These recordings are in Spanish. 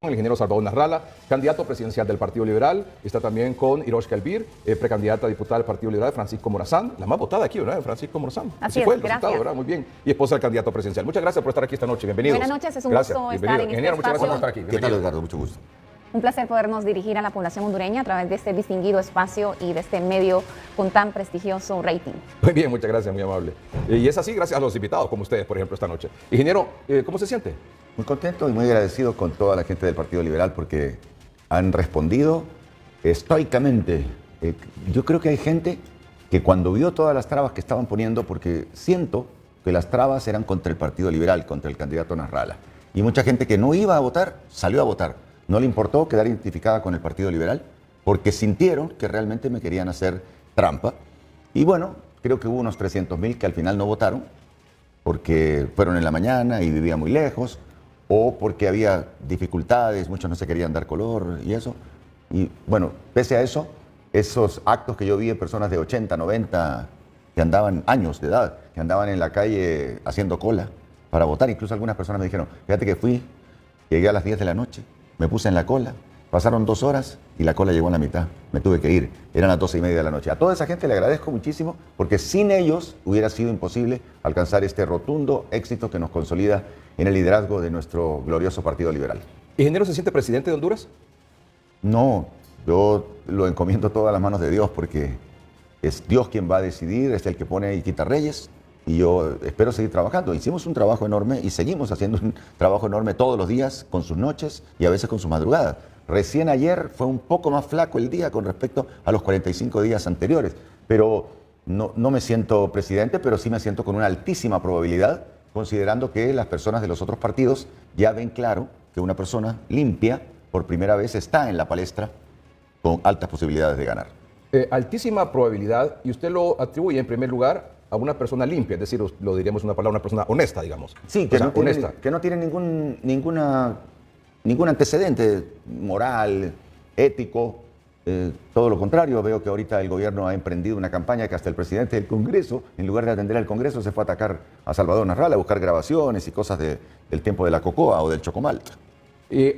El ingeniero Salvador Nasralla, candidato presidencial del Partido Liberal. Está también con Iroshka Elvir, precandidata a diputada del Partido Liberal, Francisco Morazán, la más votada aquí, ¿verdad? Francisco Morazán. Así fue es, el resultado, ¿verdad? Muy bien. Y esposa del candidato presidencial. Muchas gracias por estar aquí esta noche. Bienvenidos. Buenas noches, es un gracias. gusto estar en este Ingeniero, muchas gracias por estar aquí. ¿Qué tal, Edgardo? Mucho gusto. Un placer podernos dirigir a la población hondureña a través de este distinguido espacio y de este medio con tan prestigioso rating. Muy bien, muchas gracias, muy amable. Y es así gracias a los invitados como ustedes, por ejemplo, esta noche. Ingeniero, ¿cómo se siente? Muy contento y muy agradecido con toda la gente del Partido Liberal porque han respondido estoicamente. Yo creo que hay gente que cuando vio todas las trabas que estaban poniendo, porque siento que las trabas eran contra el Partido Liberal, contra el candidato Nasralla. Y mucha gente que no iba a votar, salió a votar. No le importó quedar identificada con el Partido Liberal porque sintieron que realmente me querían hacer trampa. Y bueno, creo que hubo unos 300,000 que al final no votaron porque fueron en la mañana y vivían muy lejos, o porque había dificultades, muchos no se querían dar color y eso. Y bueno, pese a eso, esos actos que yo vi en personas de 80, 90, que andaban años de edad, que andaban en la calle haciendo cola para votar, incluso algunas personas me dijeron, fíjate que llegué a las 10 de la noche, me puse en la cola, pasaron 2 horas y la cola llegó a la mitad, me tuve que ir, eran las 12:30 de la noche. A toda esa gente le agradezco muchísimo porque sin ellos hubiera sido imposible alcanzar este rotundo éxito que nos consolida en el liderazgo de nuestro glorioso Partido Liberal. ¿Ingeniero se siente presidente de Honduras? No, yo lo encomiendo todo a las manos de Dios porque es Dios quien va a decidir, es el que pone y quita reyes y yo espero seguir trabajando. Hicimos un trabajo enorme y seguimos haciendo un trabajo enorme todos los días con sus noches y a veces con sus madrugadas. Recién ayer fue un poco más flaco el día con respecto a los 45 días anteriores, pero no me siento presidente, pero sí me siento con una altísima probabilidad, considerando que las personas de los otros partidos ya ven claro que una persona limpia por primera vez está en la palestra con altas posibilidades de ganar. Altísima probabilidad, y usted lo atribuye en primer lugar a una persona limpia, es decir, lo diríamos una palabra, una persona honesta, digamos. Sí, que, no tiene ningún antecedente moral, ético. Todo lo contrario, veo que ahorita el gobierno ha emprendido una campaña que hasta el presidente del Congreso, en lugar de atender al Congreso, se fue a atacar a Salvador Nasralla, a buscar grabaciones y cosas del tiempo de la cocoa o del chocomalt.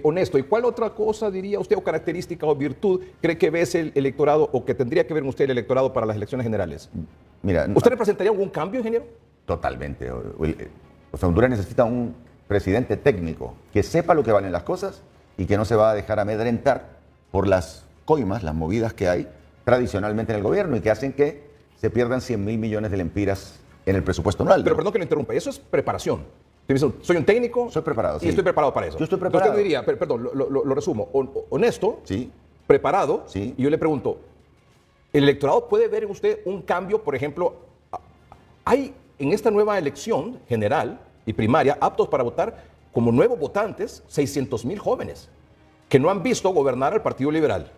Honesto. ¿Y cuál otra cosa diría usted o característica o virtud cree que ves el electorado o que tendría que ver usted el electorado para las elecciones generales? Mira, ¿usted representaría algún cambio, ingeniero? Totalmente. O sea, Honduras necesita un presidente técnico que sepa lo que valen las cosas y que no se va a dejar amedrentar por las coimas, las movidas que hay tradicionalmente en el gobierno y que hacen que se pierdan 100,000 millones de lempiras en el presupuesto anual. Pero perdón que lo interrumpa, eso es preparación. Soy un técnico. Soy preparado, sí. Y estoy preparado para eso. Yo estoy preparado. Usted me diría, perdón, lo resumo, honesto, sí, preparado, sí. Y yo le pregunto, ¿el electorado puede ver en usted un cambio? Por ejemplo, hay en esta nueva elección general y primaria aptos para votar como nuevos votantes 600,000 jóvenes que no han visto gobernar al Partido Liberal,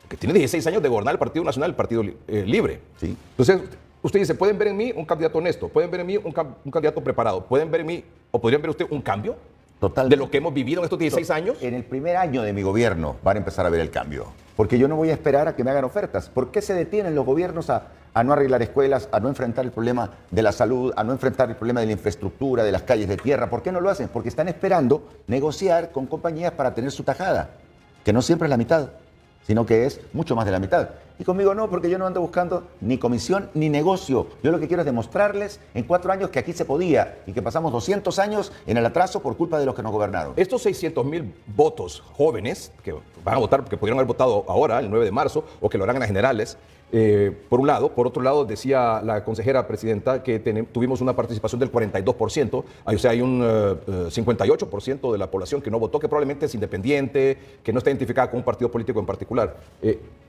que tiene 16 años de gobernar el Partido Nacional, el Partido Libre. Sí. Entonces, usted dice, pueden ver en mí un candidato honesto, pueden ver en mí un candidato preparado, pueden ver en mí, o podrían ver usted un cambio. Totalmente. De lo que hemos vivido en estos 16 años. En el primer año de mi gobierno van a empezar a ver el cambio, porque yo no voy a esperar a que me hagan ofertas. ¿Por qué se detienen los gobiernos a no arreglar escuelas, a no enfrentar el problema de la salud, a no enfrentar el problema de la infraestructura, de las calles de tierra? ¿Por qué no lo hacen? Porque están esperando negociar con compañías para tener su tajada, que no siempre es la mitad, sino que es mucho más de la mitad. Y conmigo no, porque yo no ando buscando ni comisión ni negocio. Yo lo que quiero es demostrarles en 4 años que aquí se podía y que pasamos 200 años en el atraso por culpa de los que nos gobernaron. Estos 600,000 votos jóvenes que van a votar, que podrían haber votado ahora, el 9 de marzo, o que lo harán en las generales, por un lado. Por otro lado, decía la consejera presidenta que tuvimos una participación del 42%, o sea, hay un 58% de la población que no votó, que probablemente es independiente, que no está identificada con un partido político en particular,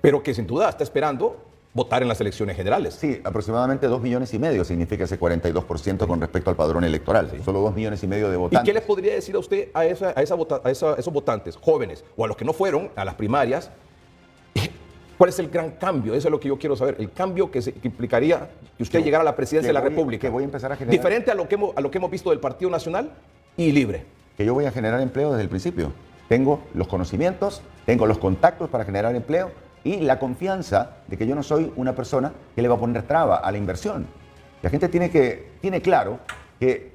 pero que sin duda está esperando votar en las elecciones generales. Sí, aproximadamente 2,5 millones significa ese 42% con respecto al padrón electoral. Sí. Solo 2,5 millones de votantes. ¿Y qué les podría decir a usted a esos votantes jóvenes o a los que no fueron a las primarias? ¿Cuál es el gran cambio? Eso es lo que yo quiero saber. El cambio que implicaría que usted llegara a la presidencia de la República. Que voy a empezar a generar. Diferente a lo que hemos visto del Partido Nacional y Libre. Que yo voy a generar empleo desde el principio. Tengo los conocimientos, tengo los contactos para generar empleo y la confianza de que yo no soy una persona que le va a poner traba a la inversión. La gente tiene claro que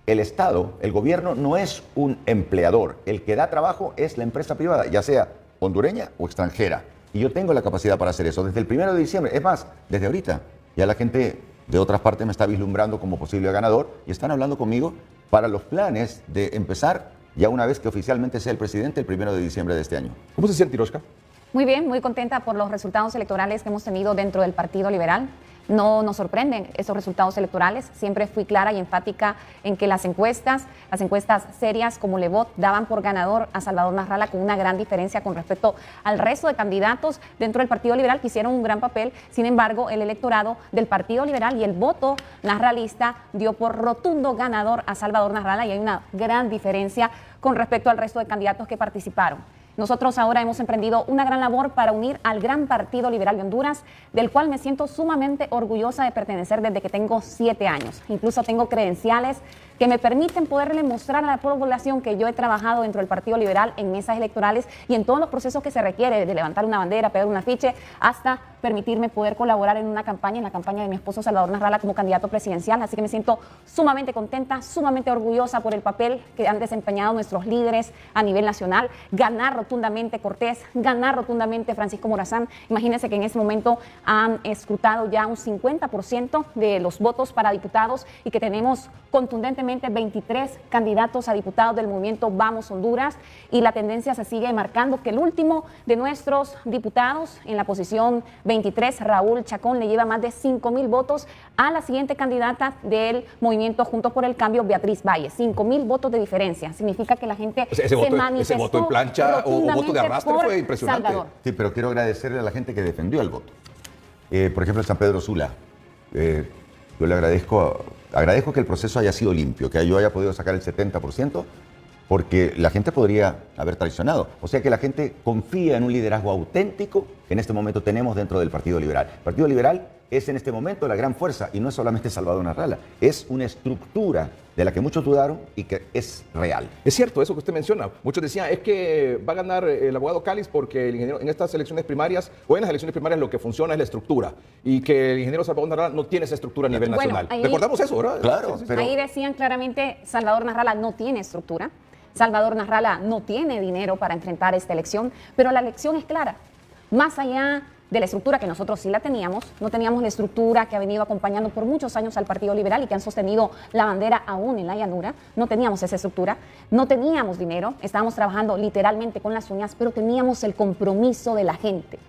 el Estado, el gobierno, no es un empleador. El que da trabajo es la empresa privada, ya sea hondureña o extranjera. Y yo tengo la capacidad para hacer eso desde el 1 de diciembre. Es más, desde ahorita. Ya la gente de otras partes me está vislumbrando como posible ganador y están hablando conmigo para los planes de empezar ya una vez que oficialmente sea el presidente el 1 de diciembre de este año. ¿Cómo se siente, Iroshka? Muy bien, muy contenta por los resultados electorales que hemos tenido dentro del Partido Liberal. No nos sorprenden esos resultados electorales. Siempre fui clara y enfática en que las encuestas serias como Levot daban por ganador a Salvador Nasralla con una gran diferencia con respecto al resto de candidatos dentro del Partido Liberal que hicieron un gran papel. Sin embargo, el electorado del Partido Liberal y el voto nasralista dio por rotundo ganador a Salvador Nasralla y hay una gran diferencia con respecto al resto de candidatos que participaron. Nosotros ahora hemos emprendido una gran labor para unir al gran Partido Liberal de Honduras, del cual me siento sumamente orgullosa de pertenecer desde que tengo 7 años. Incluso tengo credenciales que me permiten poderle mostrar a la población que yo he trabajado dentro del Partido Liberal en mesas electorales y en todos los procesos que se requiere, desde levantar una bandera, pegar un afiche, hasta permitirme poder colaborar en una campaña, en la campaña de mi esposo Salvador Nasralla como candidato presidencial. Así que me siento sumamente contenta, sumamente orgullosa por el papel que han desempeñado nuestros líderes a nivel nacional. Ganar rotundamente Cortés, ganar rotundamente Francisco Morazán. Imagínense que en ese momento han escrutado ya un 50% de los votos para diputados y que tenemos contundentemente 23 candidatos a diputados del movimiento Vamos Honduras, y la tendencia se sigue marcando que el último de nuestros diputados en la posición 23, Raúl Chacón, le lleva más de 5,000 votos a la siguiente candidata del movimiento Juntos por el Cambio, Beatriz Valle. 5,000 votos de diferencia. Significa que la gente ese voto en plancha o voto de arrastre fue impresionante. Salvador. Sí, pero quiero agradecerle a la gente que defendió el voto. Por ejemplo, San Pedro Sula. Yo le agradezco que el proceso haya sido limpio, que yo haya podido sacar el 70%, porque la gente podría haber traicionado. O sea que la gente confía en un liderazgo auténtico que en este momento tenemos dentro del Partido Liberal. El Partido Liberal es en este momento la gran fuerza y no es solamente Salvador Nasralla, es una estructura de la que muchos dudaron y que es real. Es cierto eso que usted menciona. Muchos decían, es que va a ganar el abogado Cáliz porque el ingeniero en estas elecciones primarias o en las elecciones primarias lo que funciona es la estructura y que el ingeniero Salvador Nasralla no tiene esa estructura a nivel nacional. Recordamos eso, ¿verdad? Claro. Sí. Pero ahí decían claramente, Salvador Nasralla no tiene estructura, Salvador Nasralla no tiene dinero para enfrentar esta elección, pero la elección es clara. Más allá de la estructura que nosotros sí la teníamos, no teníamos la estructura que ha venido acompañando por muchos años al Partido Liberal y que han sostenido la bandera aún en la llanura, no teníamos esa estructura, no teníamos dinero, estábamos trabajando literalmente con las uñas, pero teníamos el compromiso de la gente,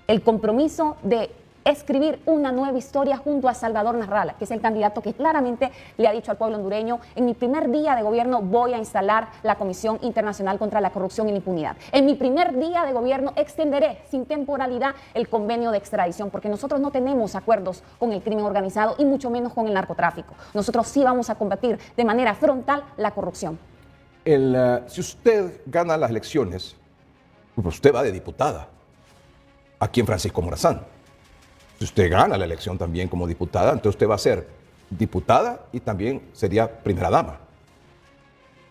el compromiso de escribir una nueva historia junto a Salvador Nasralla, que es el candidato que claramente le ha dicho al pueblo hondureño: en mi primer día de gobierno voy a instalar la Comisión Internacional contra la Corrupción y la Impunidad. En mi primer día de gobierno extenderé sin temporalidad el convenio de extradición, porque nosotros no tenemos acuerdos con el crimen organizado y mucho menos con el narcotráfico. Nosotros sí vamos a combatir de manera frontal la corrupción. Si usted gana las elecciones, pues usted va de diputada aquí en Francisco Morazán. Si usted gana la elección también como diputada, entonces usted va a ser diputada y también sería primera dama.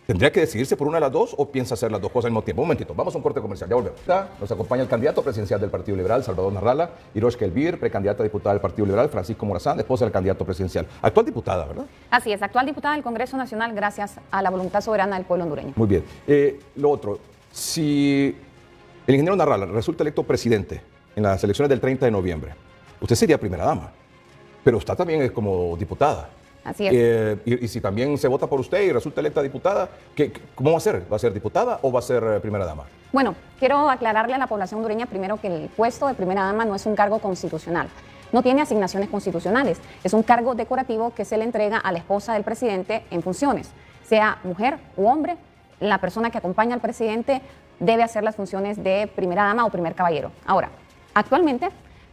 ¿Tendría que decidirse por una de las dos o piensa hacer las dos cosas al mismo tiempo? Un momentito, vamos a un corte comercial, ya volvemos. Nos acompaña el candidato presidencial del Partido Liberal, Salvador Nasralla, Iroshka Elvir, precandidata a diputada del Partido Liberal, Francisco Morazán, esposa del candidato presidencial. Actual diputada, ¿verdad? Así es, actual diputada del Congreso Nacional gracias a la voluntad soberana del pueblo hondureño. Muy bien. Lo otro, si el ingeniero Nasralla resulta electo presidente en las elecciones del 30 de noviembre, usted sería primera dama, pero usted también es como diputada. Así es. Y si también se vota por usted y resulta electa diputada, ¿cómo va a ser? ¿Va a ser diputada o va a ser primera dama? Bueno, quiero aclararle a la población hondureña primero que el puesto de primera dama no es un cargo constitucional. No tiene asignaciones constitucionales. Es un cargo decorativo que se le entrega a la esposa del presidente en funciones. Sea mujer u hombre, la persona que acompaña al presidente debe hacer las funciones de primera dama o primer caballero. Ahora, actualmente,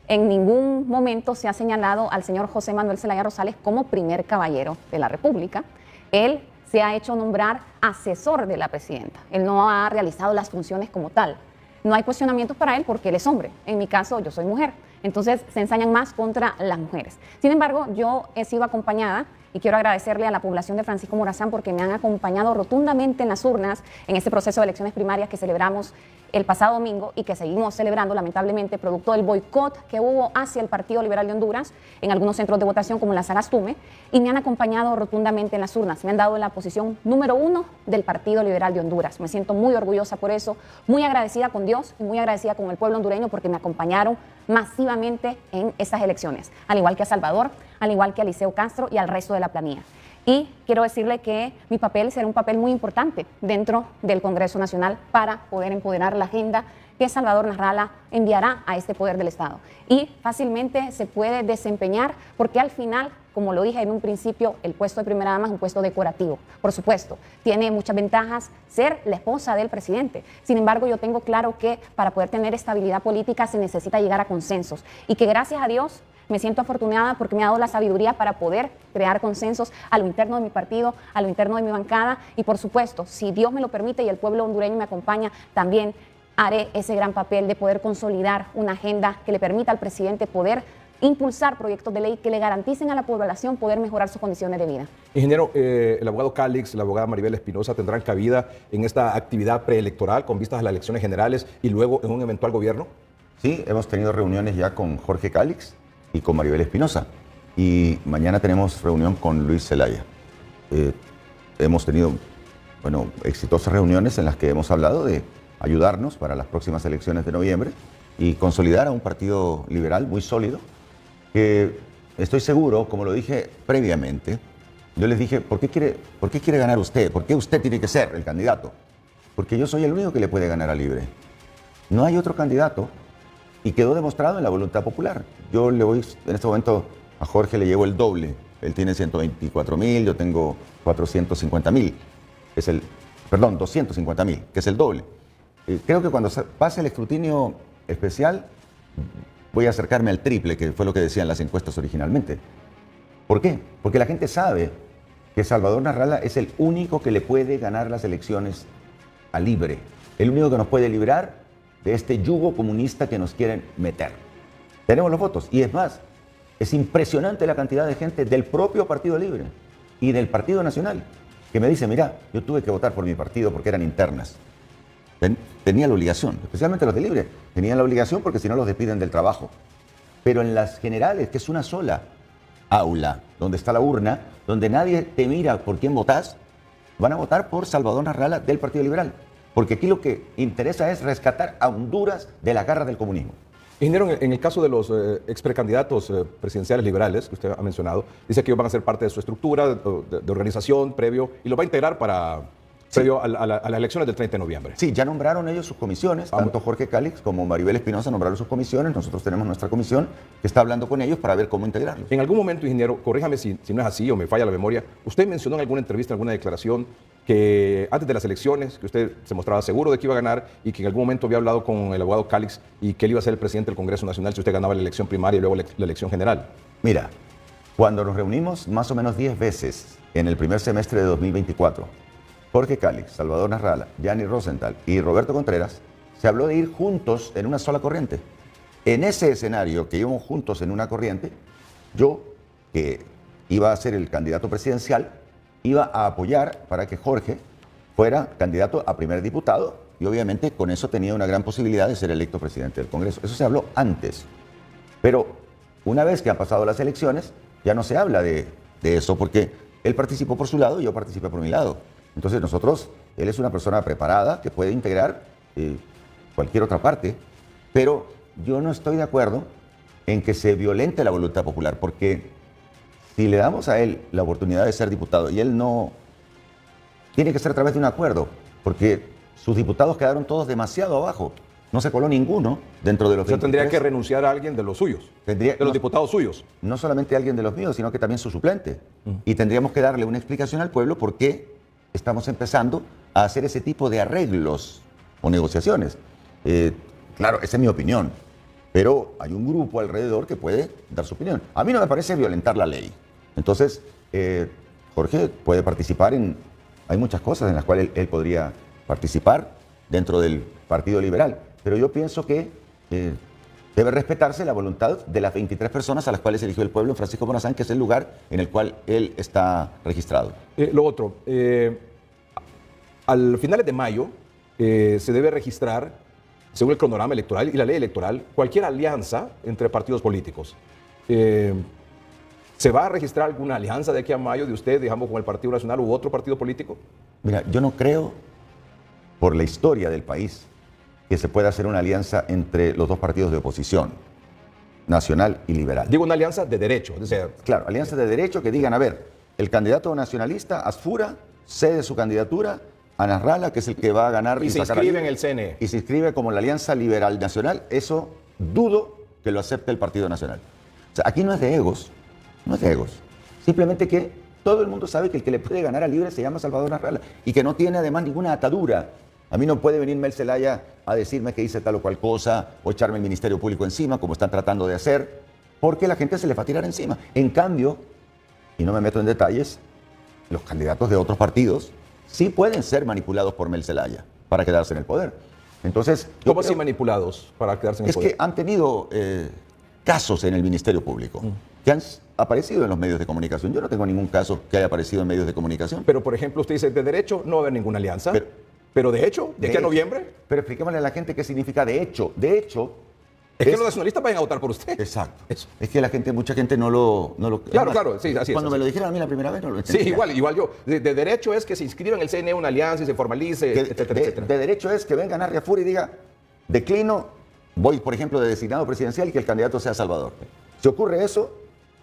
en ningún momento se ha señalado al señor José Manuel Zelaya Rosales como primer caballero de la República. Él se ha hecho nombrar asesor de la presidenta. Él no ha realizado las funciones como tal. No hay cuestionamientos para él porque él es hombre. En mi caso, yo soy mujer. Entonces, se ensañan más contra las mujeres. Sin embargo, yo he sido acompañada y quiero agradecerle a la población de Francisco Morazán porque me han acompañado rotundamente en las urnas en este proceso de elecciones primarias que celebramos el pasado domingo y que seguimos celebrando, lamentablemente, producto del boicot que hubo hacia el Partido Liberal de Honduras en algunos centros de votación como en la Sagastume, y me han acompañado rotundamente en las urnas. Me han dado la posición número 1 del Partido Liberal de Honduras. Me siento muy orgullosa por eso, muy agradecida con Dios y muy agradecida con el pueblo hondureño porque me acompañaron masivamente en estas elecciones, al igual que a Salvador, al igual que a Liceo Castro y al resto de la planilla. Y quiero decirle que mi papel será un papel muy importante dentro del Congreso Nacional para poder empoderar la agenda que Salvador Narrala enviará a este poder del Estado. Y fácilmente se puede desempeñar porque al final, como lo dije en un principio, el puesto de primera dama es un puesto decorativo. Por supuesto, tiene muchas ventajas ser la esposa del presidente. Sin embargo, yo tengo claro que para poder tener estabilidad política se necesita llegar a consensos y que gracias a Dios me siento afortunada porque me ha dado la sabiduría para poder crear consensos a lo interno de mi partido, a lo interno de mi bancada y por supuesto, si Dios me lo permite y el pueblo hondureño me acompaña, también haré ese gran papel de poder consolidar una agenda que le permita al presidente poder impulsar proyectos de ley que le garanticen a la población poder mejorar sus condiciones de vida. Ingeniero, el abogado Calix, la abogada Maribel Espinosa tendrán cabida en esta actividad preelectoral con vistas a las elecciones generales y luego en un eventual gobierno. Sí, hemos tenido reuniones ya con Jorge Calix y con Maribel Espinosa. Y mañana tenemos reunión con Luis Zelaya. Hemos tenido, exitosas reuniones en las que hemos hablado de ayudarnos para las próximas elecciones de noviembre y consolidar a un partido liberal muy sólido, que estoy seguro, como lo dije previamente, yo les dije, ¿por qué quiere ganar usted? ¿Por qué usted tiene que ser el candidato? Porque yo soy el único que le puede ganar a Libre. No hay otro candidato. Y quedó demostrado en la voluntad popular. Yo le voy, en este momento, a Jorge le llevo el doble. Él tiene 124.000, yo tengo 450.000. 250.000, que es el doble. Creo que cuando pase el escrutinio especial, voy a acercarme al triple, que fue lo que decían las encuestas originalmente. ¿Por qué? Porque la gente sabe que Salvador Narrala es el único que le puede ganar las elecciones a Libre. El único que nos puede librar de este yugo comunista que nos quieren meter. Tenemos los votos. Y es más, es impresionante la cantidad de gente del propio Partido Libre y del Partido Nacional que me dice, mira, yo tuve que votar por mi partido porque eran internas. Tenía la obligación, especialmente los de Libre. Tenían la obligación porque si no los despiden del trabajo. Pero en las generales, que es una sola aula, donde está la urna, donde nadie te mira por quién votás, van a votar por Salvador Narrala del Partido Liberal. Porque aquí lo que interesa es rescatar a Honduras de la garra del comunismo. Ingeniero, en el caso de los ex precandidatos presidenciales liberales que usted ha mencionado, dice que ellos van a ser parte de su estructura de organización previo y lo va a integrar previo a las elecciones del 30 de noviembre. Sí, ya nombraron ellos sus comisiones, tanto Jorge Calix como Maribel Espinosa nombraron sus comisiones. Nosotros tenemos nuestra comisión que está hablando con ellos para ver cómo integrarlos. En algún momento, ingeniero, corríjame si no es así o me falla la memoria, usted mencionó en alguna entrevista, en alguna declaración, que antes de las elecciones, que usted se mostraba seguro de que iba a ganar y que en algún momento había hablado con el abogado Calix y que él iba a ser el presidente del Congreso Nacional si usted ganaba la elección primaria y luego la elección general. Mira, cuando nos reunimos más o menos 10 veces en el primer semestre de 2024, Jorge Calix, Salvador Narrala, Gianni Rosenthal y Roberto Contreras, se habló de ir juntos en una sola corriente. En ese escenario que íbamos juntos en una corriente, yo, que iba a ser el candidato presidencial, iba a apoyar para que Jorge fuera candidato a primer diputado y obviamente con eso tenía una gran posibilidad de ser electo presidente del Congreso. Eso se habló antes. Pero una vez que han pasado las elecciones, ya no se habla de eso porque él participó por su lado y yo participé por mi lado. Entonces él es una persona preparada que puede integrar cualquier otra parte, pero yo no estoy de acuerdo en que se violente la voluntad popular porque si le damos a él la oportunidad de ser diputado y él no, tiene que ser a través de un acuerdo, porque sus diputados quedaron todos demasiado abajo. No se coló ninguno dentro de los 23. Tendría que renunciar a alguien de los suyos, de los diputados suyos. No solamente a alguien de los míos, sino que también su suplente. Y tendríamos que darle una explicación al pueblo por qué estamos empezando a hacer ese tipo de arreglos o negociaciones. Claro, esa es mi opinión, pero hay un grupo alrededor que puede dar su opinión. A mí no me parece violentar la ley. Entonces, Jorge puede participar hay muchas cosas en las cuales él podría participar dentro del Partido Liberal, pero yo pienso que debe respetarse la voluntad de las 23 personas a las cuales eligió el pueblo en Francisco Morazán, que es el lugar en el cual él está registrado. Lo otro, al finales de mayo se debe registrar según el cronograma electoral y la ley electoral, cualquier alianza entre partidos políticos. ¿Se va a registrar alguna alianza de aquí a mayo de usted, digamos, con el Partido Nacional u otro partido político? Mira, yo no creo, por la historia del país, que se pueda hacer una alianza entre los dos partidos de oposición, nacional y liberal. Digo, una alianza de derecho. O sea, claro, alianzas de derecho que digan, a ver, el candidato nacionalista, Asfura, cede su candidatura a Nasrallah, que es el que va a ganar. Y se inscribe en el CNE. Y se inscribe como la Alianza Liberal Nacional. Eso dudo que lo acepte el Partido Nacional. O sea, aquí no es de egos, no es de egos. Simplemente que todo el mundo sabe que el que le puede ganar a Libre se llama Salvador Nasrallah y que no tiene además ninguna atadura. A mí no puede venir Mel Zelaya a decirme que hice tal o cual cosa o echarme el Ministerio Público encima, como están tratando de hacer, porque la gente se le va a tirar encima. En cambio, y no me meto en detalles, los candidatos de otros partidos sí pueden ser manipulados por Mel Zelaya para quedarse en el poder. Entonces, ¿cómo así manipulados para quedarse en el poder? Es que han tenido casos en el Ministerio Público que han aparecido en los medios de comunicación. Yo no tengo ningún caso que haya aparecido en medios de comunicación. Pero, por ejemplo, usted dice, de derecho no va a haber ninguna alianza. Pero de hecho, ¿de aquí a noviembre? Pero expliquémosle a la gente qué significa de hecho. De hecho... Es que los nacionalistas vayan a votar por usted. Exacto. Eso. Es que mucha gente no lo... Claro, claro, sí, así es. Cuando me lo dijeron a mí la primera vez no lo entendía. Sí, igual yo. De derecho es que se inscriba en el CNE una alianza y se formalice, etcétera, etcétera. De derecho es que venga Narria Furi y diga, declino, voy, por ejemplo, de designado presidencial y que el candidato sea Salvador. Si ocurre eso,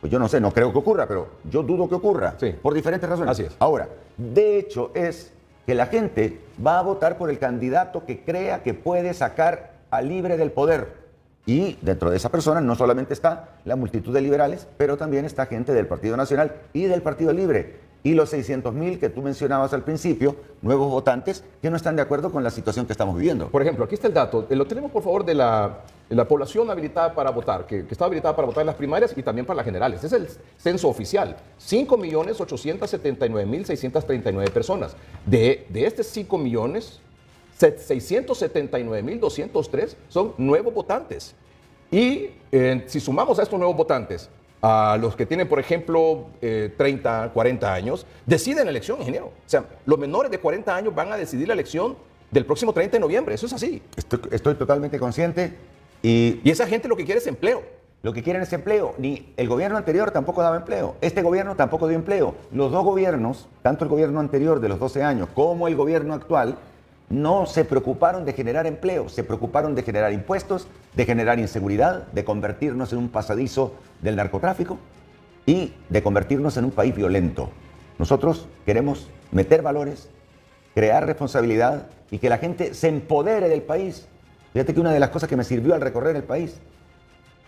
pues yo no sé, no creo que ocurra, pero yo dudo que ocurra, sí, por diferentes razones. Así es. Ahora, de hecho es que la gente va a votar por el candidato que crea que puede sacar a Libre del poder. Y dentro de esa persona no solamente está la multitud de liberales, pero también está gente del Partido Nacional y del Partido Libre. Y los 600.000 que tú mencionabas al principio, nuevos votantes que no están de acuerdo con la situación que estamos viviendo. Por ejemplo, aquí está el dato. Lo tenemos, por favor, de la población habilitada para votar, que está habilitada para votar en las primarias y también para las generales. Es el censo oficial. 5.879.639 personas. De estos 5 millones... 679.203 son nuevos votantes. Y si sumamos a estos nuevos votantes, a los que tienen, por ejemplo, 30, 40 años, deciden la elección, ingeniero. O sea, los menores de 40 años van a decidir la elección del próximo 30 de noviembre. Eso es así. Estoy totalmente consciente. Y esa gente lo que quiere es empleo. Lo que quieren es empleo. Ni el gobierno anterior tampoco daba empleo. Este gobierno tampoco dio empleo. Los dos gobiernos, tanto el gobierno anterior de los 12 años como el gobierno actual, no se preocuparon de generar empleo, se preocuparon de generar impuestos, de generar inseguridad, de convertirnos en un pasadizo del narcotráfico y de convertirnos en un país violento. Nosotros queremos meter valores, crear responsabilidad y que la gente se empodere del país. Fíjate que una de las cosas que me sirvió al recorrer el país,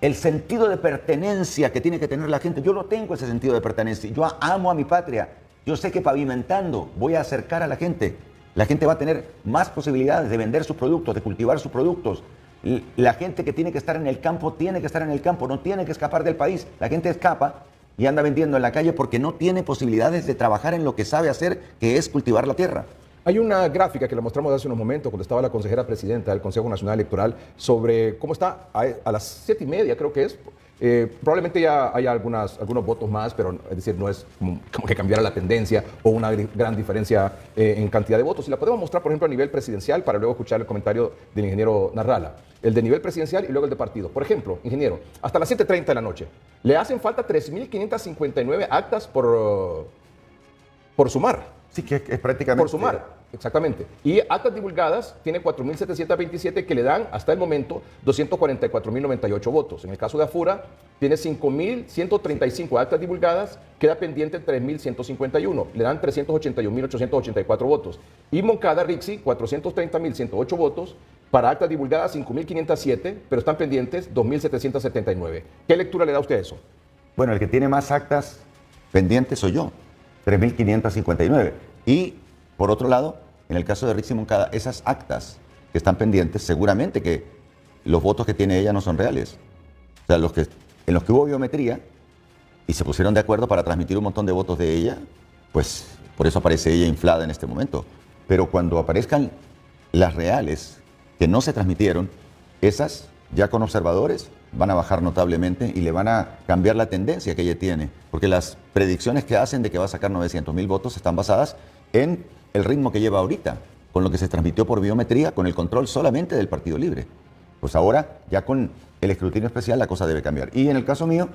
el sentido de pertenencia que tiene que tener la gente. Yo no tengo ese sentido de pertenencia. Yo amo a mi patria. Yo sé que pavimentando voy a acercar a la gente. La gente va a tener más posibilidades de vender sus productos, de cultivar sus productos. La gente que tiene que estar en el campo, tiene que estar en el campo, no tiene que escapar del país. La gente escapa y anda vendiendo en la calle porque no tiene posibilidades de trabajar en lo que sabe hacer, que es cultivar la tierra. Hay una gráfica que la mostramos hace unos momentos cuando estaba la consejera presidenta del Consejo Nacional Electoral sobre cómo está a las 7:30, creo que es. Probablemente ya haya algunos votos más, pero es decir, no es como que cambiara la tendencia o una gran diferencia en cantidad de votos. Y la podemos mostrar, por ejemplo, a nivel presidencial para luego escuchar el comentario del ingeniero Nasrallah. El de nivel presidencial y luego el de partido. Por ejemplo, ingeniero, hasta las 7:30 de la noche, le hacen falta 3.559 actas por sumar. Sí, que es prácticamente... Por sumar. Exactamente. Y actas divulgadas tiene 4.727 que le dan hasta el momento 244.098 votos. En el caso de Afura tiene 5.135 actas divulgadas, queda pendiente 3.151, le dan 381.884 votos. Y Moncada Rixi 430.108 votos, para actas divulgadas 5.507, pero están pendientes 2.779. ¿Qué lectura le da a usted a eso? Bueno, el que tiene más actas pendientes soy yo, 3.559. Y por otro lado, en el caso de Rixi Moncada, esas actas que están pendientes, seguramente que los votos que tiene ella no son reales. O sea, en los que hubo biometría y se pusieron de acuerdo para transmitir un montón de votos de ella, pues por eso aparece ella inflada en este momento. Pero cuando aparezcan las reales que no se transmitieron, esas ya con observadores van a bajar notablemente y le van a cambiar la tendencia que ella tiene. Porque las predicciones que hacen de que va a sacar 900.000 votos están basadas en el ritmo que lleva ahorita, con lo que se transmitió por biometría, con el control solamente del Partido Libre. Pues ahora, ya con el escrutinio especial, la cosa debe cambiar. Y en el caso mío,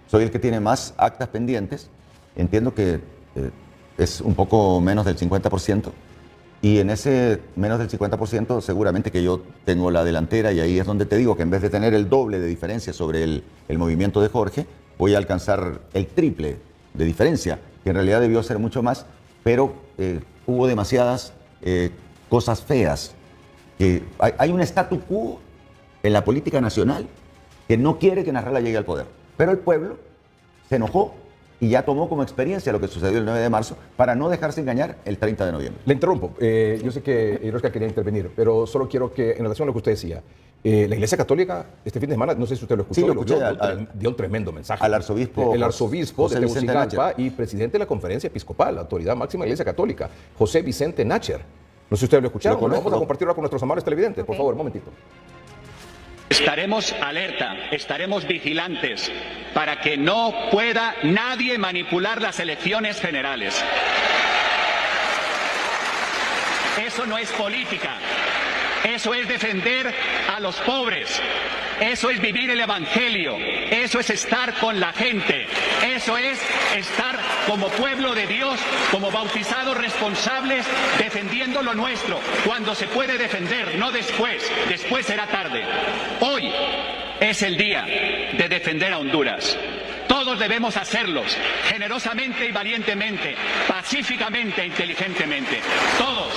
soy el que tiene más actas pendientes. Entiendo que es un poco menos del 50%. Y en ese menos del 50% seguramente que yo tengo la delantera, y ahí es donde te digo que en vez de tener el doble de diferencia sobre el movimiento de Jorge, voy a alcanzar el triple de diferencia, que en realidad debió ser mucho más, pero hubo demasiadas cosas feas. Hay un statu quo en la política nacional que no quiere que Nasrallah llegue al poder, pero el pueblo se enojó y ya tomó como experiencia lo que sucedió el 9 de marzo para no dejarse engañar el 30 de noviembre. Le interrumpo. Yo sé que Iroska quería intervenir, pero solo quiero que, en relación a lo que usted decía, la Iglesia Católica este fin de semana, no sé si usted lo escuchó, Sí, lo escuché, dio un tremendo mensaje. Al arzobispo el arzobispo José de Vicente Tegucigalpa Nácher. y presidente de la Conferencia Episcopal, la autoridad máxima de la Iglesia Católica, José Vicente Nácher. No sé si ustedes lo escucharon. Lo conozco. Vamos a compartirlo con nuestros amables televidentes. Por favor, un momentito. Estaremos alerta, estaremos vigilantes para que no pueda nadie manipular las elecciones generales. Eso no es política, eso es defender a los pobres, eso es vivir el Evangelio, eso es estar con la gente, eso es estar como pueblo de Dios, como bautizados responsables, defendiendo lo nuestro, cuando se puede defender, no después, después será tarde. Hoy es el día de defender a Honduras. Todos debemos hacerlos, generosamente y valientemente, pacíficamente e inteligentemente. Todos.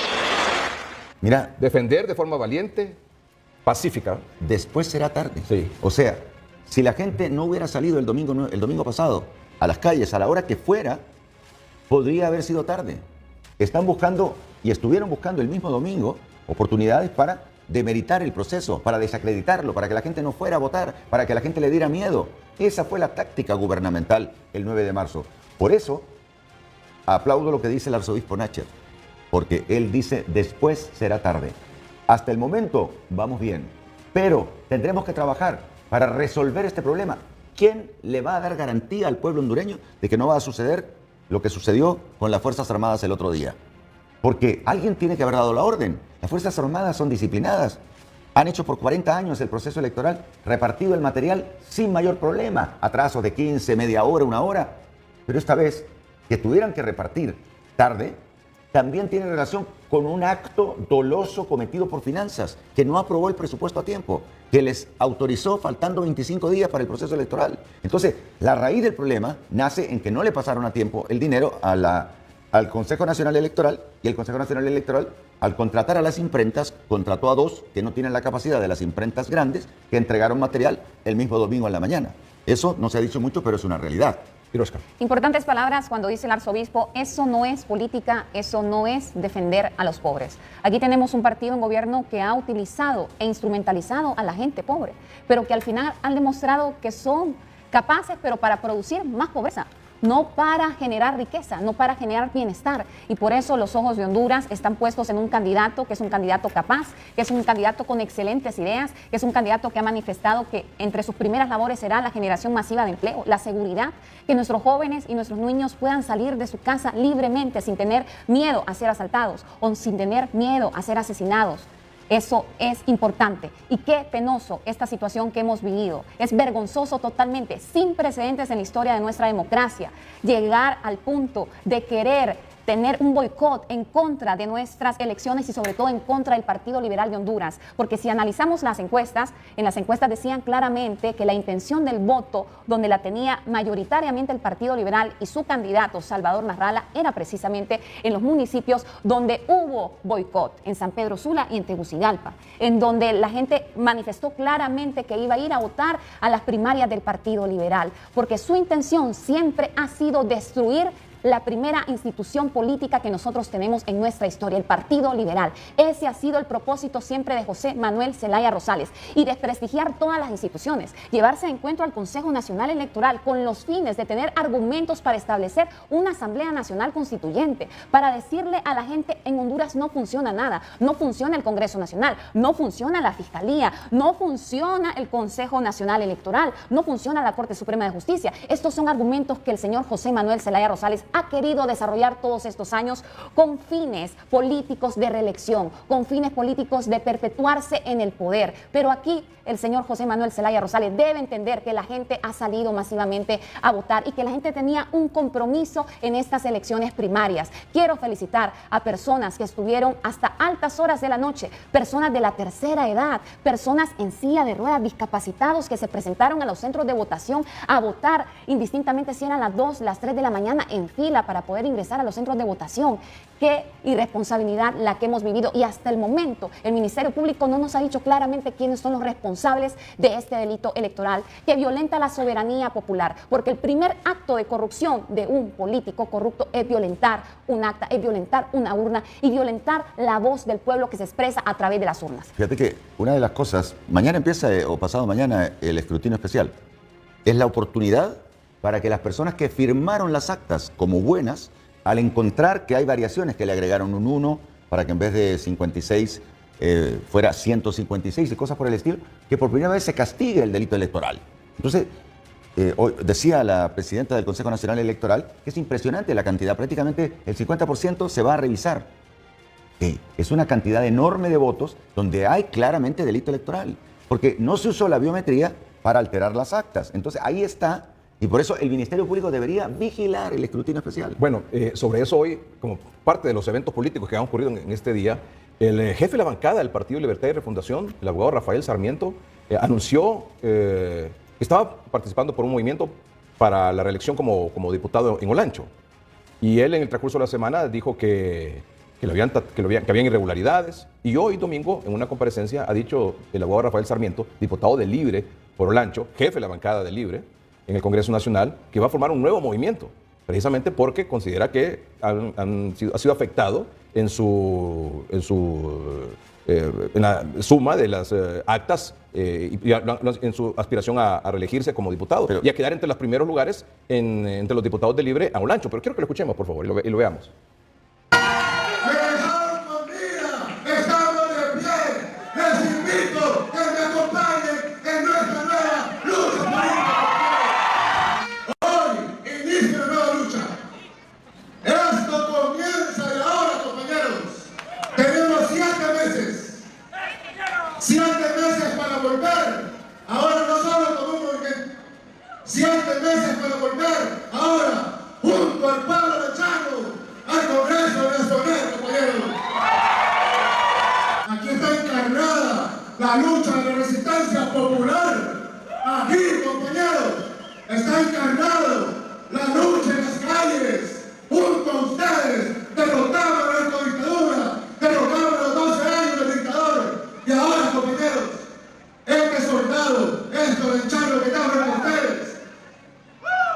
Mira, Defender de forma valiente, pacífica. después será tarde. Sí. O sea, si la gente no hubiera salido el domingo pasado a las calles a la hora que fuera, podría haber sido tarde. Están buscando y estuvieron buscando el mismo domingo oportunidades para demeritar el proceso, para desacreditarlo, para que la gente no fuera a votar, para que la gente le diera miedo. Esa fue la táctica gubernamental el 9 de marzo. Por eso, aplaudo lo que dice el arzobispo Nácher, porque él dice, después será tarde. Hasta el momento vamos bien, pero tendremos que trabajar para resolver este problema. ¿Quién le va a dar garantía al pueblo hondureño de que no va a suceder lo que sucedió con las Fuerzas Armadas el otro día? Porque alguien tiene que haber dado la orden. Las Fuerzas Armadas son disciplinadas. Han hecho por 40 años el proceso electoral, repartido el material sin mayor problema. Atrasos de 15, media hora, una hora. Pero esta vez, que tuvieran que repartir tarde, también tiene relación con un acto doloso cometido por Finanzas, que no aprobó el presupuesto a tiempo, que les autorizó faltando 25 días para el proceso electoral. Entonces, la raíz del problema nace en que no le pasaron a tiempo el dinero al Consejo Nacional Electoral, y el Consejo Nacional Electoral, al contratar a las imprentas, contrató a dos que no tienen la capacidad de las imprentas grandes, que entregaron material el mismo domingo en la mañana. Eso no se ha dicho mucho, pero es una realidad. Iroska. Importantes palabras cuando dice el arzobispo, eso no es política, eso no es defender a los pobres. Aquí tenemos un partido en gobierno que ha utilizado e instrumentalizado a la gente pobre, pero que al final han demostrado que son capaces, pero para producir más pobreza, no para generar riqueza, no para generar bienestar. Y por eso los ojos de Honduras están puestos en un candidato que es un candidato capaz, que es un candidato con excelentes ideas, que es un candidato que ha manifestado que entre sus primeras labores será la generación masiva de empleo, la seguridad, que nuestros jóvenes y nuestros niños puedan salir de su casa libremente, sin tener miedo a ser asaltados o sin tener miedo a ser asesinados. Eso es importante. Y qué penoso esta situación que hemos vivido. Es vergonzoso totalmente, sin precedentes en la historia de nuestra democracia, llegar al punto de querer tener un boicot en contra de nuestras elecciones y sobre todo en contra del Partido Liberal de Honduras. Porque si analizamos las encuestas, en las encuestas decían claramente que la intención del voto, donde la tenía mayoritariamente el Partido Liberal y su candidato Salvador Nasrallah, era precisamente en los municipios donde hubo boicot, en San Pedro Sula y en Tegucigalpa, en donde la gente manifestó claramente que iba a ir a votar a las primarias del Partido Liberal, porque su intención siempre ha sido destruir la primera institución política que nosotros tenemos en nuestra historia, el Partido Liberal. Ese ha sido el propósito siempre de José Manuel Zelaya Rosales, y desprestigiar todas las instituciones, llevarse de encuentro al Consejo Nacional Electoral con los fines de tener argumentos para establecer una Asamblea Nacional Constituyente, para decirle a la gente en Honduras no funciona nada, no funciona el Congreso Nacional, no funciona la Fiscalía, no funciona el Consejo Nacional Electoral, no funciona la Corte Suprema de Justicia. Estos son argumentos que el señor José Manuel Zelaya Rosales ha querido desarrollar todos estos años con fines políticos de reelección, con fines políticos de perpetuarse en el poder. Pero aquí el señor José Manuel Zelaya Rosales debe entender que la gente ha salido masivamente a votar y que la gente tenía un compromiso en estas elecciones primarias. Quiero felicitar a personas que estuvieron hasta altas horas de la noche, personas de la tercera edad, personas en silla de ruedas, discapacitados que se presentaron a los centros de votación a votar, indistintamente si eran las 2, las 3 de la mañana en fila para poder ingresar a los centros de votación. Qué irresponsabilidad la que hemos vivido, y hasta el momento el Ministerio Público no nos ha dicho claramente quiénes son los responsables de este delito electoral que violenta la soberanía popular, porque el primer acto de corrupción de un político corrupto es violentar un acta, es violentar una urna y violentar la voz del pueblo que se expresa a través de las urnas. Fíjate que una de las cosas, mañana empieza o pasado mañana el escrutinio especial, es la oportunidad para que las personas que firmaron las actas como buenas, al encontrar que hay variaciones, que le agregaron un 1 para que en vez de 56 fuera 156 y cosas por el estilo, que por primera vez se castigue el delito electoral. Entonces, hoy decía la presidenta del Consejo Nacional Electoral que es impresionante la cantidad, prácticamente el 50% se va a revisar. Es una cantidad enorme de votos donde hay claramente delito electoral, porque no se usó la biometría para alterar las actas. Entonces, ahí está. Y por eso el Ministerio Público debería vigilar el escrutinio especial. Bueno, sobre eso hoy, como parte de los eventos políticos que han ocurrido en este día, el jefe de la bancada del Partido Libertad y Refundación, el abogado Rafael Sarmiento, anunció que estaba participando por un movimiento para la reelección como diputado en Olancho. Y él en el transcurso de la semana dijo que habían irregularidades. Y hoy, domingo, en una comparecencia, ha dicho el abogado Rafael Sarmiento, diputado de Libre por Olancho, jefe de la bancada de Libre en el Congreso Nacional, que va a formar un nuevo movimiento, precisamente porque considera que ha sido afectado en la suma de las actas y en su aspiración a reelegirse como diputado y a quedar entre los primeros lugares entre los diputados de Libre a Olancho. Pero quiero que lo escuchemos, por favor, y lo veamos. La lucha de la resistencia popular, aquí, compañeros, está encarnado la lucha en las calles, junto a ustedes, derrotamos a la narcodictadura, derrotamos los 12 años del dictador, y ahora, compañeros, este soldado, esto del charro que está frente a ustedes,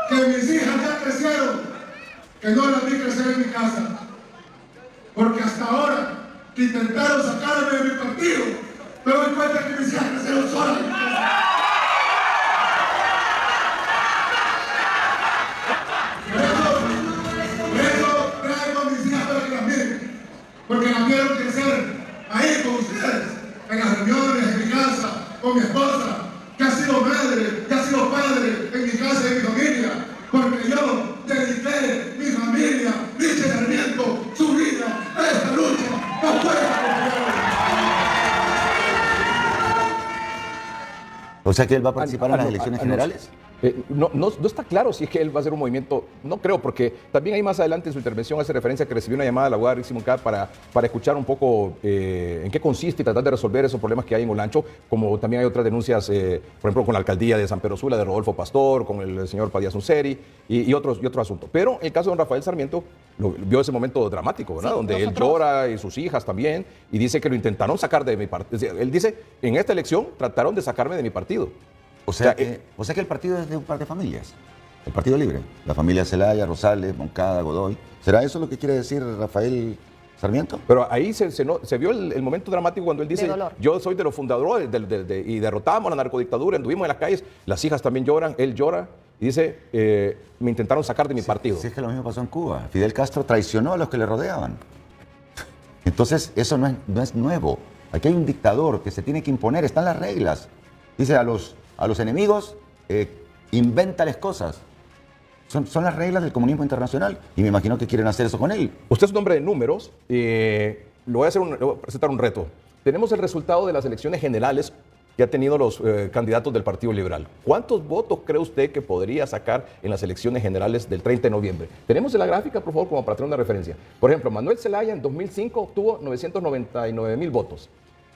que mis hijas ya crecieron, que no las vi crecer en mi casa, porque hasta ahora que intentaron sacarme de mi partido, me doy cuenta que mis hijas crecieron solas. Por eso traigo a mis hijas para que las miren, porque las vieron crecer ahí con ustedes, en las reuniones, en mi casa, con mi esposa, que ha sido madre, que ha sido padre en mi casa y en mi familia, porque yo dediqué mi familia, mi Sarmiento, su vida a esta lucha. No puede. O sea que él va a participar en las elecciones generales. No está claro si es que él va a hacer un movimiento, no creo, porque también ahí más adelante en su intervención hace referencia a que recibió una llamada de la abogada Rixi Moncada para escuchar un poco en qué consiste y tratar de resolver esos problemas que hay en Olancho, como también hay otras denuncias, por ejemplo, con la alcaldía de San Pedro Sula, de Rodolfo Pastor, con el señor Padilla Unceri y otro asunto. Pero en el caso de don Rafael Sarmiento, vio ese momento dramático, ¿verdad? Sí, donde él llora y sus hijas también, y dice que lo intentaron sacar de mi partido. Él dice, en esta elección trataron de sacarme de mi partido. O sea que el partido es de un par de familias. El Partido Libre. La familia Zelaya, Rosales, Moncada, Godoy. ¿Será eso lo que quiere decir Rafael Sarmiento? Pero ahí se vio el momento dramático cuando él dice, yo soy de los fundadores y derrotamos la narcodictadura, anduvimos en las calles, las hijas también lloran, él llora y dice, me intentaron sacar de mi partido. Sí, es que lo mismo pasó en Cuba. Fidel Castro traicionó a los que le rodeaban. Entonces, eso no es nuevo. Aquí hay un dictador que se tiene que imponer, están las reglas. Dice a los enemigos, invéntales cosas. Son las reglas del comunismo internacional y me imagino que quieren hacer eso con él. Usted es un hombre de números. Le voy a presentar un reto. Tenemos el resultado de las elecciones generales que han tenido los candidatos del Partido Liberal. ¿Cuántos votos cree usted que podría sacar en las elecciones generales del 30 de noviembre? Tenemos en la gráfica, por favor, como para tener una referencia. Por ejemplo, Manuel Zelaya en 2005 obtuvo 999,000 votos.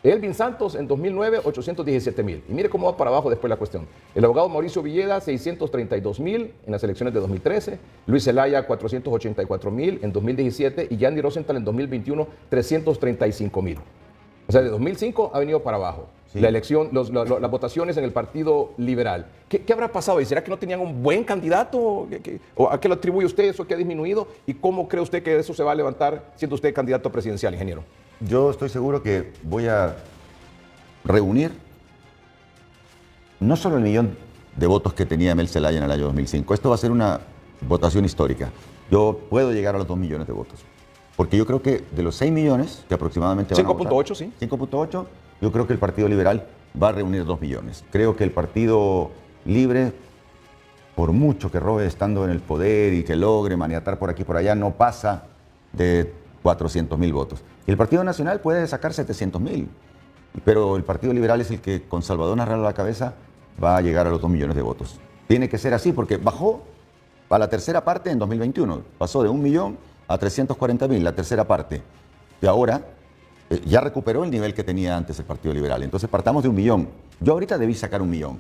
Elvin Santos en 2009, 817,000. Y mire cómo va para abajo después la cuestión. El abogado Mauricio Villeda, 632,000 en las elecciones de 2013. Luis Zelaya, 484,000 en 2017. Y Yandy Rosenthal en 2021, 335,000. O sea, de 2005 ha venido para abajo. Sí. La elección, las votaciones en el Partido Liberal. ¿Qué habrá pasado? ¿Y será que no tenían un buen candidato? ¿O a qué lo atribuye usted eso que ha disminuido? ¿Y cómo cree usted que eso se va a levantar siendo usted candidato presidencial, ingeniero? Yo estoy seguro que voy a reunir no solo el millón de votos que tenía Mel Zelaya en el año 2005. Esto va a ser una votación histórica. Yo puedo llegar a los 2 millones de votos. Porque yo creo que de los 6 millones que aproximadamente van a votar, 5.8, sí. 5.8, yo creo que el Partido Liberal va a reunir 2 millones. Creo que el Partido Libre, por mucho que robe estando en el poder y que logre maniatar por aquí y por allá, no pasa de 400,000 votos. Y el Partido Nacional puede sacar 700,000. Pero el Partido Liberal es el que, con Salvador Narrala a la cabeza, va a llegar a los 2 millones de votos. Tiene que ser así porque bajó a la tercera parte en 2021. Pasó de 1 millón a 340,000, la tercera parte. Y ahora ya recuperó el nivel que tenía antes el Partido Liberal. Entonces partamos de 1 millón. Yo ahorita debí sacar 1 millón.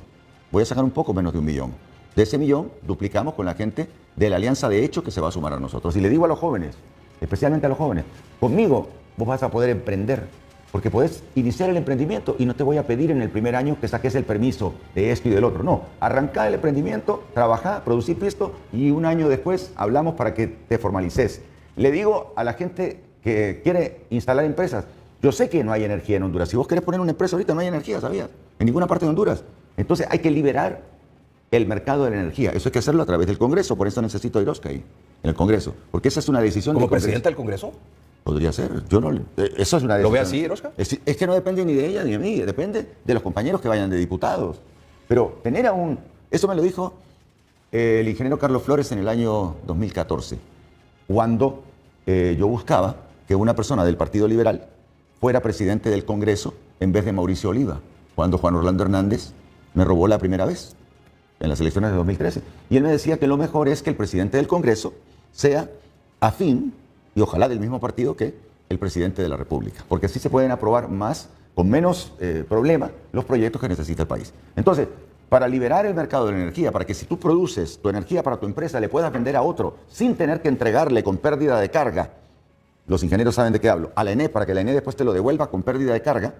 Voy a sacar un poco menos de 1 millón. De ese millón duplicamos con la gente de la Alianza de Hecho que se va a sumar a nosotros. Y le digo a los jóvenes, especialmente a los jóvenes, conmigo vos vas a poder emprender, porque podés iniciar el emprendimiento y no te voy a pedir en el primer año que saques el permiso de esto y del otro. No, arrancá el emprendimiento, trabajá, producir pisto y 1 año después hablamos para que te formalices. Le digo a la gente que quiere instalar empresas, yo sé que no hay energía en Honduras. Si vos querés poner una empresa ahorita, no hay energía, ¿sabías? En ninguna parte de Honduras. Entonces hay que liberar el mercado de la energía. Eso hay que hacerlo a través del Congreso. Por eso necesito a Iroska ahí, en el Congreso. Porque esa es una decisión ¿Como presidente del Congreso? Podría ser. Yo no. Eso es una decisión. ¿Lo ve así, Iroska? Es que no depende ni de ella ni de mí. Depende de los compañeros que vayan de diputados. Pero tener a un... Eso me lo dijo el ingeniero Carlos Flores en el año 2014. Cuando yo buscaba que una persona del Partido Liberal fuera presidente del Congreso en vez de Mauricio Oliva, cuando Juan Orlando Hernández me robó la primera vez en las elecciones de 2013. Y él me decía que lo mejor es que el presidente del Congreso sea afín, y ojalá del mismo partido que el presidente de la República, porque así se pueden aprobar más, con menos problema, los proyectos que necesita el país. Entonces, para liberar el mercado de la energía, para que si tú produces tu energía para tu empresa, le puedas vender a otro sin tener que entregarle con pérdida de carga, los ingenieros saben de qué hablo, a la ENE, para que la ENE después te lo devuelva con pérdida de carga.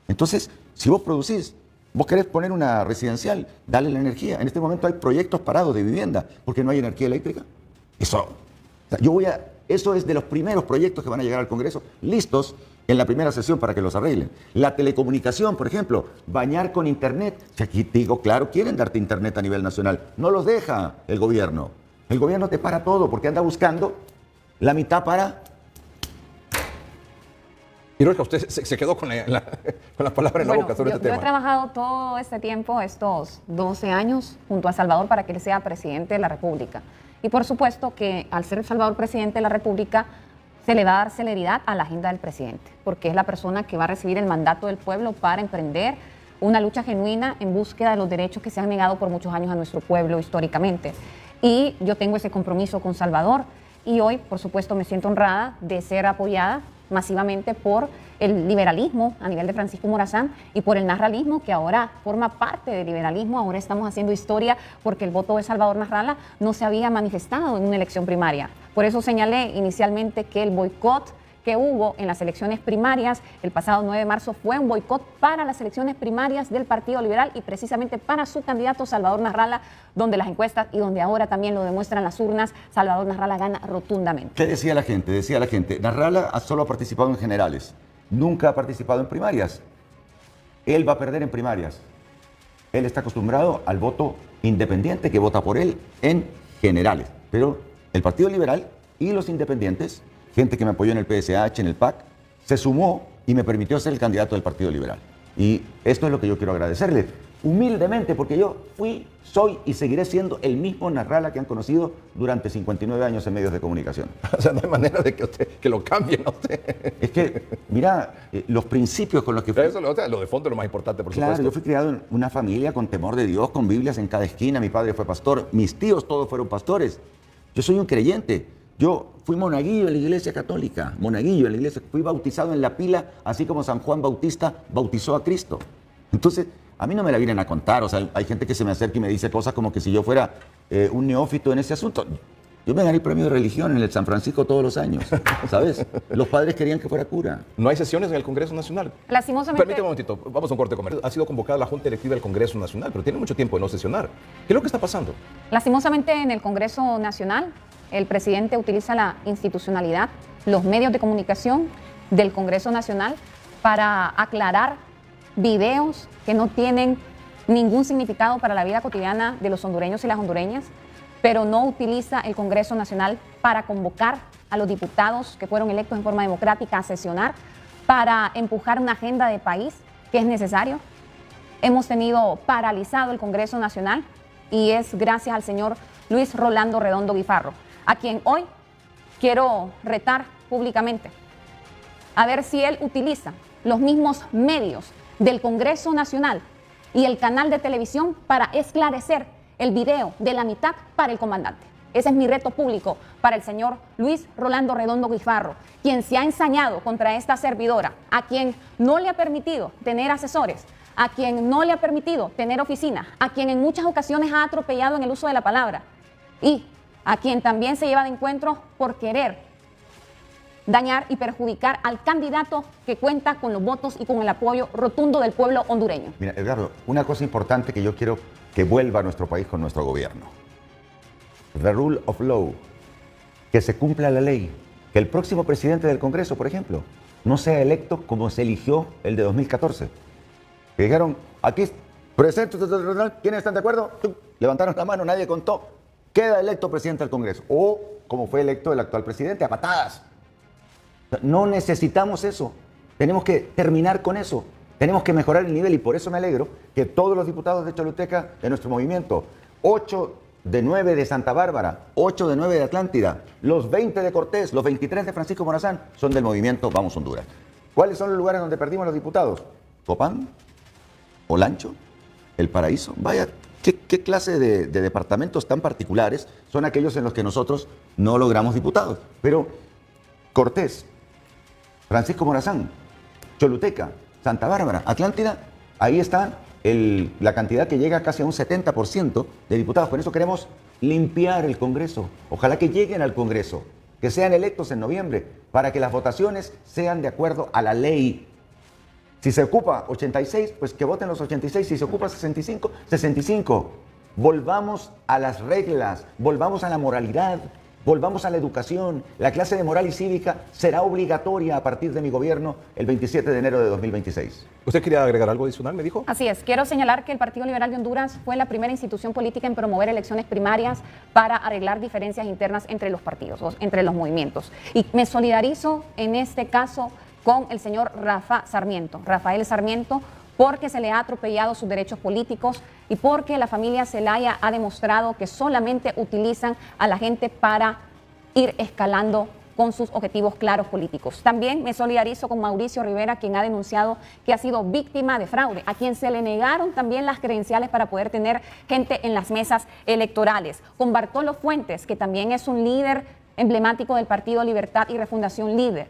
Entonces, si vos producís, vos querés poner una residencial, dale la energía. En este momento hay proyectos parados de vivienda porque no hay energía eléctrica. Eso es de los primeros proyectos que van a llegar al Congreso, listos en la primera sesión para que los arreglen. La telecomunicación, por ejemplo, bañar con internet. Si aquí te digo, claro, quieren darte internet a nivel nacional. No los deja el gobierno. El gobierno te para todo porque anda buscando la mitad para... Iroska, usted se quedó con la palabra en la boca sobre este tema. Yo he trabajado todo este tiempo, estos 12 años, junto a Salvador para que él sea presidente de la República. Y por supuesto que al ser El Salvador presidente de la República, se le va a dar celeridad a la agenda del presidente, porque es la persona que va a recibir el mandato del pueblo para emprender una lucha genuina en búsqueda de los derechos que se han negado por muchos años a nuestro pueblo históricamente. Y yo tengo ese compromiso con Salvador y hoy, por supuesto, me siento honrada de ser apoyada masivamente por el liberalismo a nivel de Francisco Morazán y por el narralismo que ahora forma parte del liberalismo. Ahora estamos haciendo historia porque el voto de Salvador Narrala no se había manifestado en una elección primaria. Por eso señalé inicialmente que el boicot que hubo en las elecciones primarias el pasado 9 de marzo fue un boicot para las elecciones primarias del Partido Liberal y precisamente para su candidato Salvador Narrala, donde las encuestas y donde ahora también lo demuestran las urnas, Salvador Narrala gana rotundamente. ¿Qué decía la gente? Decía la gente, Narrala solo ha participado en generales, nunca ha participado en primarias. Él va a perder en primarias. Él está acostumbrado al voto independiente que vota por él en generales. Pero el Partido Liberal y los independientes, gente que me apoyó en el PSH, en el PAC, se sumó y me permitió ser el candidato del Partido Liberal. Y esto es lo que yo quiero agradecerle. humildemente, porque yo fui, soy y seguiré siendo el mismo Nasrallah que han conocido durante 59 años en medios de comunicación. O sea, no hay manera de que lo cambien a usted. Es que, mira, los principios con los que fui... Eso, o sea, lo de fondo es lo más importante, por Claro, supuesto. yo fui criado en una familia con temor de Dios, con Biblias en cada esquina. Mi padre fue pastor, mis tíos todos fueron pastores. Yo soy un creyente. Yo fui monaguillo en la iglesia católica, monaguillo en la iglesia. Fui bautizado en la pila, así como San Juan Bautista bautizó a Cristo. Entonces, a mí no me la vienen a contar. O sea, hay gente que se me acerca y me dice cosas como que si yo fuera un neófito en ese asunto. Yo me gané el premio de religión en el San Francisco todos los años, ¿sabes? Los padres querían que fuera cura. No hay sesiones en el Congreso Nacional. Lastimosamente. Permíteme un momentito, vamos a un corte comercial. Ha sido convocada la Junta Directiva del Congreso Nacional, pero tiene mucho tiempo de no sesionar. ¿Qué es lo que está pasando? Lastimosamente en el Congreso Nacional, el presidente utiliza la institucionalidad, los medios de comunicación del Congreso Nacional para aclarar videos que no tienen ningún significado para la vida cotidiana de los hondureños y las hondureñas, pero no utiliza el Congreso Nacional para convocar a los diputados que fueron electos en forma democrática a sesionar, para empujar una agenda de país que es necesario. Hemos tenido paralizado el Congreso Nacional y es gracias al señor Luis Rolando Redondo Guifarro, a quien hoy quiero retar públicamente, a ver si él utiliza los mismos medios del Congreso Nacional y el canal de televisión para esclarecer el video de la mitad para el comandante. Ese es mi reto público para el señor Luis Rolando Redondo Guifarro, quien se ha ensañado contra esta servidora, a quien no le ha permitido tener asesores, a quien no le ha permitido tener oficina, a quien en muchas ocasiones ha atropellado en el uso de la palabra y a quien también se lleva de encuentro por querer dañar y perjudicar al candidato que cuenta con los votos y con el apoyo rotundo del pueblo hondureño. Mira, Edgardo, una cosa importante que yo quiero que vuelva a nuestro país con nuestro gobierno. The rule of law, que se cumpla la ley, que el próximo presidente del Congreso, por ejemplo, no sea electo como se eligió el de 2014. Que dijeron, aquí presente, ¿quiénes están de acuerdo? Levantaron la mano, nadie contó. Queda electo presidente del Congreso. O como fue electo el actual presidente, a patadas. No necesitamos eso. Tenemos que terminar con eso. Tenemos que mejorar el nivel y por eso me alegro que todos los diputados de Choluteca, de nuestro movimiento, 8 de 9 de Santa Bárbara, 8 de 9 de Atlántida, los 20 de Cortés, los 23 de Francisco Morazán, son del movimiento Vamos Honduras. ¿Cuáles son los lugares donde perdimos los diputados? Copán, Olancho, El Paraíso. Vaya, ¿qué clase de departamentos tan particulares son aquellos en los que nosotros no logramos diputados? Pero Cortés, Francisco Morazán, Choluteca, Santa Bárbara, Atlántida, ahí está la cantidad que llega casi a un 70% de diputados. Por eso queremos limpiar el Congreso. Ojalá que lleguen al Congreso, que sean electos en noviembre, para que las votaciones sean de acuerdo a la ley. Si se ocupa 86, pues que voten los 86. Si se ocupa 65, 65. Volvamos a las reglas, volvamos a la moralidad. Volvamos a la educación. La clase de moral y cívica será obligatoria a partir de mi gobierno el 27 de enero de 2026. ¿Usted quería agregar algo adicional, me dijo? Así es. Quiero señalar que el Partido Liberal de Honduras fue la primera institución política en promover elecciones primarias para arreglar diferencias internas entre los partidos, entre los movimientos. Y me solidarizo en este caso con el señor Rafael Sarmiento, porque se le ha atropellado sus derechos políticos y porque la familia Zelaya ha demostrado que solamente utilizan a la gente para ir escalando con sus objetivos claros políticos. También me solidarizo con Mauricio Rivera, quien ha denunciado que ha sido víctima de fraude, a quien se le negaron también las credenciales para poder tener gente en las mesas electorales. Con Bartolo Fuentes, que también es un líder emblemático del Partido Libertad y Refundación Libre,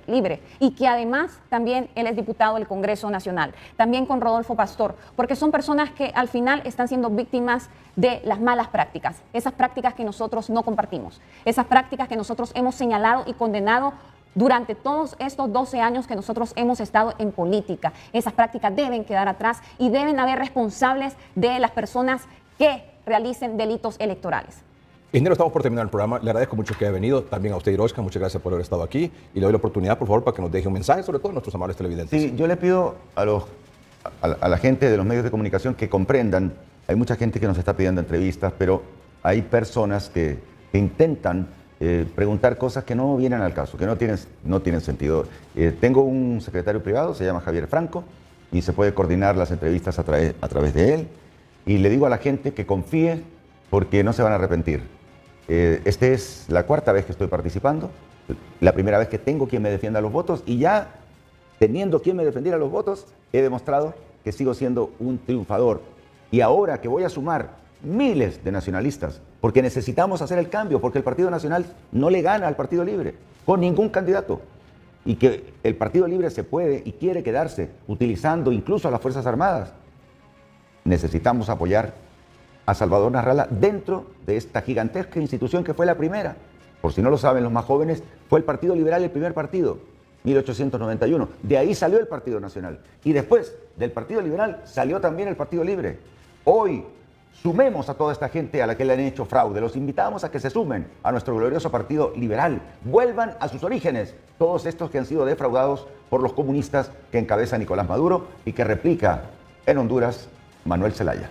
y que además también él es diputado del Congreso Nacional. También con Rodolfo Pastor, porque son personas que al final están siendo víctimas de las malas prácticas, esas prácticas que nosotros no compartimos, esas prácticas que nosotros hemos señalado y condenado durante todos estos 12 años que nosotros hemos estado en política. Esas prácticas deben quedar atrás y deben haber responsables de las personas que realicen delitos electorales. Ingeniero, estamos por terminar el programa. Le agradezco mucho que haya venido. También a usted, Hiroshka, muchas gracias por haber estado aquí. Y le doy la oportunidad, por favor, para que nos deje un mensaje, sobre todo a nuestros amables televidentes. Sí, yo le pido a la gente de los medios de comunicación que comprendan. Hay mucha gente que nos está pidiendo entrevistas, pero hay personas que intentan preguntar cosas que no vienen al caso, que no tienen sentido. Tengo un secretario privado, se llama Javier Franco, y se puede coordinar las entrevistas a través de él. y le digo a la gente que confíe porque no se van a arrepentir. Esta es la cuarta vez que estoy participando, la primera vez que tengo quien me defienda los votos y ya teniendo quien me defendiera los votos, he demostrado que sigo siendo un triunfador. Y ahora que voy a sumar miles de nacionalistas, porque necesitamos hacer el cambio, porque el Partido Nacional no le gana al Partido Libre con ningún candidato. Y que el Partido Libre se puede y quiere quedarse utilizando incluso a las Fuerzas Armadas. Necesitamos apoyar a Salvador Narrala dentro de esta gigantesca institución que fue la primera. Por si no lo saben los más jóvenes, fue el Partido Liberal el primer partido, 1891. De ahí salió el Partido Nacional. Y después del Partido Liberal salió también el Partido Libre. Hoy sumemos a toda esta gente a la que le han hecho fraude. Los invitamos a que se sumen a nuestro glorioso Partido Liberal. Vuelvan a sus orígenes, todos estos que han sido defraudados por los comunistas que encabeza Nicolás Maduro y que replica en Honduras Manuel Zelaya.